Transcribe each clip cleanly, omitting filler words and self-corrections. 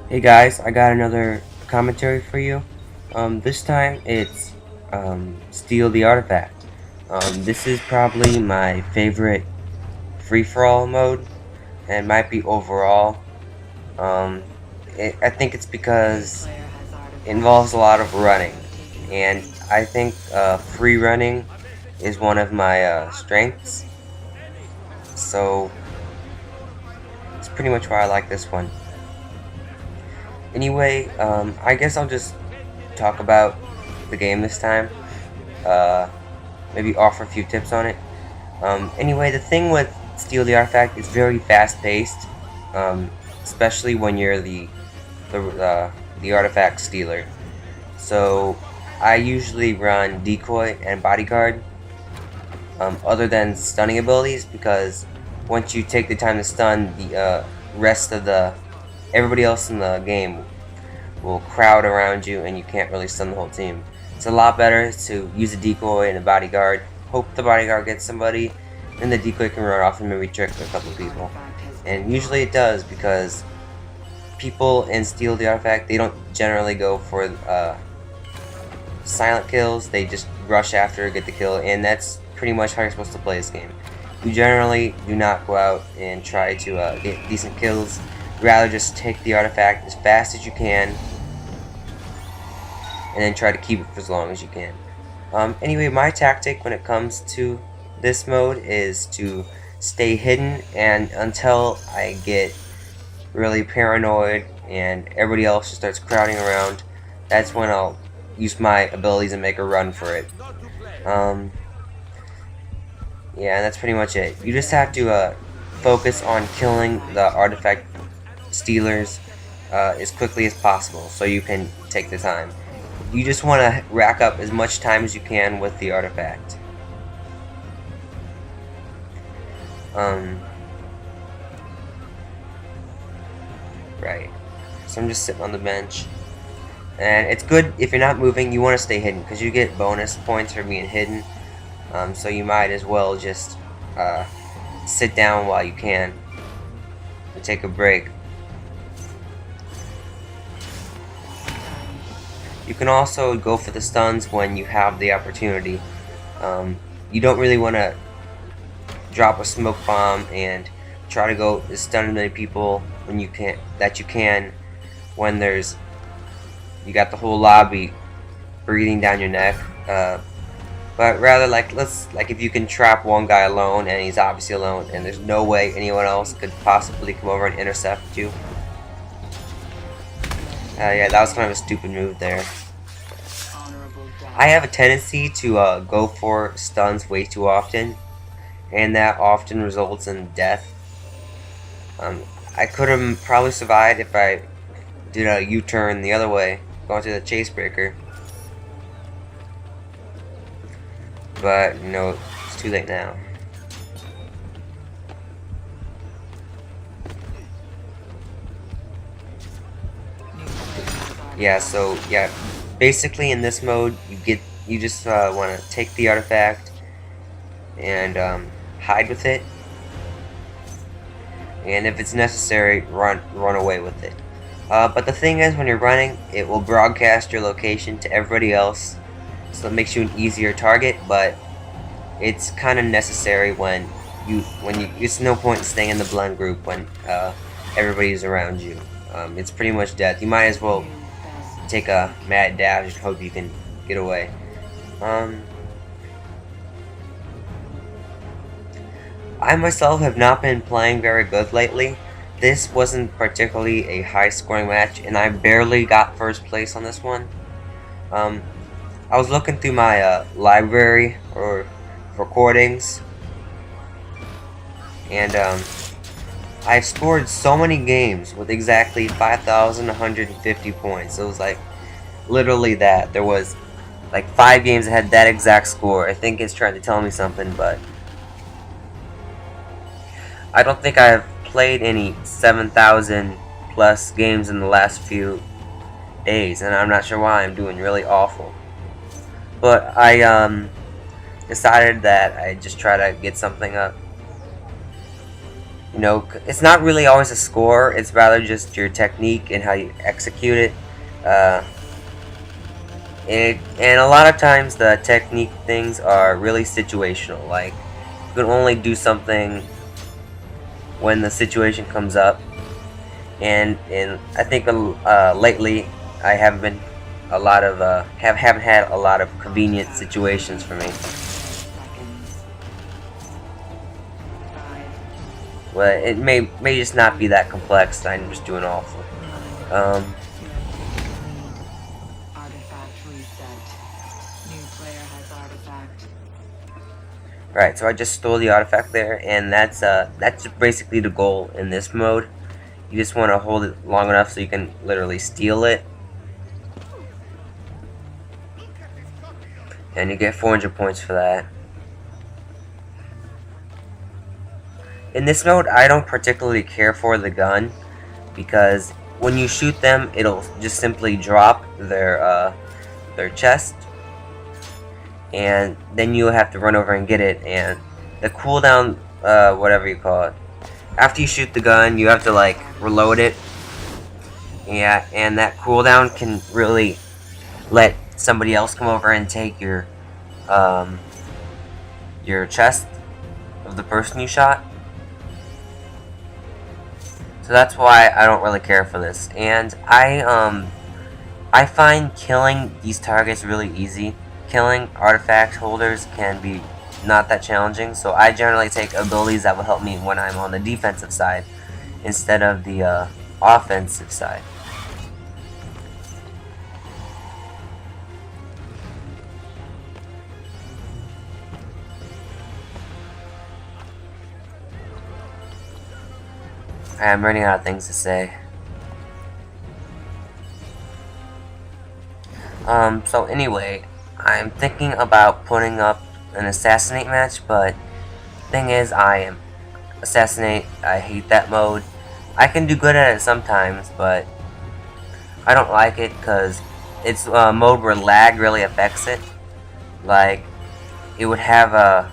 Hey guys, I got another commentary for you. This time it's Steal the Artifact. This is probably my favorite free-for-all mode, and might be overall. Um, I think it's because it involves a lot of running, and I think free running is one of my strengths, so it's pretty much why I like this one. Anyway, I guess I'll just talk about the game this time. Uh, Maybe offer a few tips on it. Anyway, the thing with Steal the Artifact is very fast-paced, especially when you're the artifact stealer. So I usually run decoy and bodyguard, other than stunning abilities, because once you take the time to stun, the rest of the everybody else in the game will crowd around you, and you can't really stun the whole team. It's a lot better to use a decoy and a bodyguard, hope the bodyguard gets somebody, and the decoy can run off and maybe trick a couple people. And usually it does, because people in Steal the Artifact, they don't generally go for silent kills, they just rush after, get the kill, and that's pretty much how you're supposed to play this game. You generally do not go out and try to get decent kills, rather just take the artifact as fast as you can, and then try to keep it for as long as you can. Anyway, my tactic when it comes to this mode is to stay hidden, and until I get really paranoid and everybody else just starts crowding around, that's when I'll use my abilities and make a run for it. Yeah, and that's pretty much it. You just have to focus on killing the artifact stealers as quickly as possible, so you can take the time. You just want to rack up as much time as you can with the artifact. Right. So I'm just sitting on the bench. And it's good if you're not moving, you want to stay hidden, because you get bonus points for being hidden. So you might as well just sit down while you can and take a break. You can also go for the stuns when you have the opportunity. You don't really want to drop a smoke bomb and try to go stun as many people when you can when you got the whole lobby breathing down your neck. But rather, like if you can trap one guy alone, and he's obviously alone, and there's no way anyone else could possibly come over and intercept you. Yeah, that was kind of a stupid move there. I have a tendency to go for stuns way too often, and that often results in death. I could have probably survived if I did a U-turn the other way, going to the chase breaker. But, you know, it's too late now. Yeah, so, yeah, basically in this mode, you just want to take the artifact and hide with it, and if it's necessary, run away with it. But the thing is, when you're running, it will broadcast your location to everybody else, so it makes you an easier target. But it's kind of necessary when it's no point in staying in the blend group when everybody's around you. It's pretty much death. You might as well take a mad dash and hope you can get away. I myself have not been playing very good lately. This wasn't particularly a high scoring match, and I barely got first place on this one. I was looking through my library or recordings, and I've scored so many games with exactly 5,150 points. It was like literally that. There was like 5 games that had that exact score. I think it's trying to tell me something, but I don't think I've played any 7,000 plus games in the last few days, and I'm not sure why. I'm doing really awful. But I decided that I'd just try to get something up. You know, it's not really always a score, it's rather just your technique and how you execute it. Uh, and a lot of times the technique things are really situational. Like, you can only do something when the situation comes up. And I think lately I haven't been a lot of haven't had a lot of convenient situations for me. Well, it may just not be that complex. I'm just doing awful. Right, so I just stole the artifact there, and that's basically the goal in this mode. You just want to hold it long enough so you can literally steal it, and you get 400 points for that. In this mode, I don't particularly care for the gun, because when you shoot them, it'll just simply drop their chest, and then you'll have to run over and get it. And the cooldown, whatever you call it, after you shoot the gun, you have to like reload it. Yeah, and that cooldown can really let somebody else come over and take your chest of the person you shot. So that's why I don't really care for this. And I find killing these targets really easy. Killing artifact holders can be not that challenging, so I generally take abilities that will help me when I'm on the defensive side instead of the offensive side. I'm running out of things to say. So anyway, I'm thinking about putting up an assassinate match, but thing is, I hate that mode. I can do good at it sometimes, but I don't like it because it's a mode where lag really affects it. Like, it would have a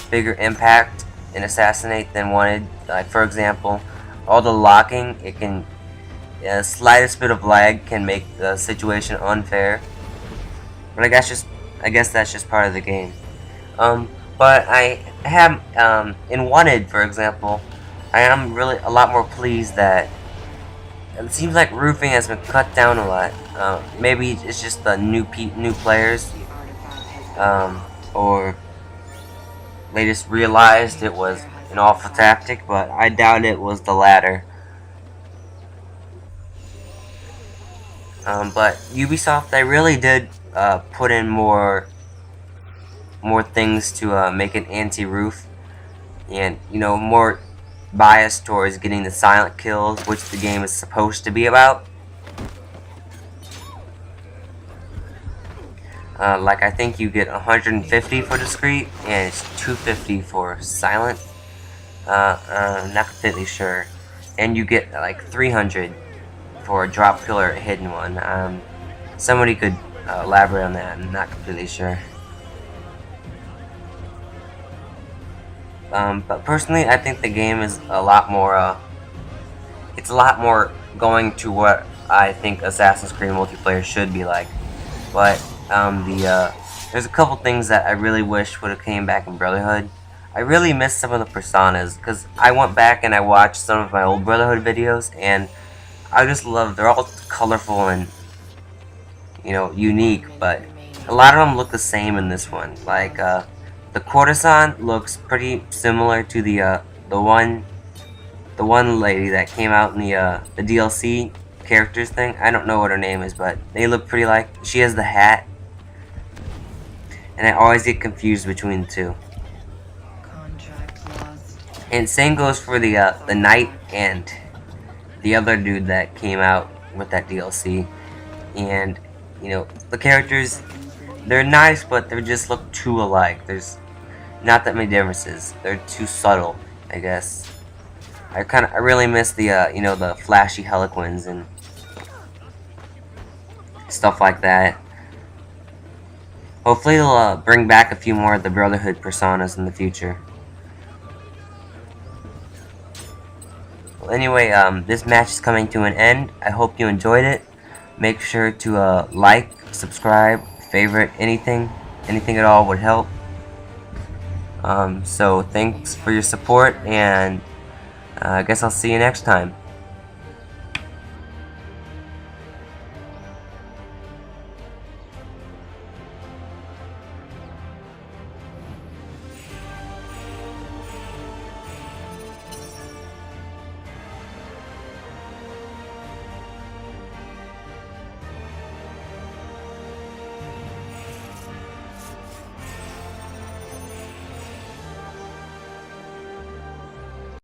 bigger impact in assassinate than wanted. Like, for example, all the locking, it can, the slightest bit of lag can make the situation unfair. But I guess that's just part of the game. But I have, in Wanted, for example, I am really a lot more pleased that it seems like roofing has been cut down a lot. Maybe it's just the new players, or they just realized it was an awful tactic, but I doubt it was the latter. But Ubisoft, they really did put in more things to make it anti-roof, and more biased towards getting the silent kills, which the game is supposed to be about. Like, I think you get 150 for discreet, and it's 250 for silent. I'm not completely sure. And you get like 300 for a drop kill or a hidden one. Somebody could elaborate on that. I'm not completely sure. But personally, I think the game is a lot more. It's a lot more going to what I think Assassin's Creed multiplayer should be like. But there's a couple things that I really wish would have came back in Brotherhood. I really miss some of the personas, because I went back and I watched some of my old Brotherhood videos, and I just love, they're all colorful and, unique, but a lot of them look the same in this one. Like, the courtesan looks pretty similar to the one lady that came out in the DLC characters thing. I don't know what her name is, but they look pretty like, she has the hat, and I always get confused between the two. And same goes for the knight and the other dude that came out with that DLC. And the characters, they're nice, but they just look too alike. There's not that many differences. They're too subtle, I guess. I really miss the the flashy Harlequins and stuff like that. Hopefully they'll bring back a few more of the Brotherhood personas in the future. anyway, this match is coming to an end. I hope you enjoyed it. Make sure to like, subscribe, favorite, anything at all would help. So thanks for your support, and I guess I'll see you next time.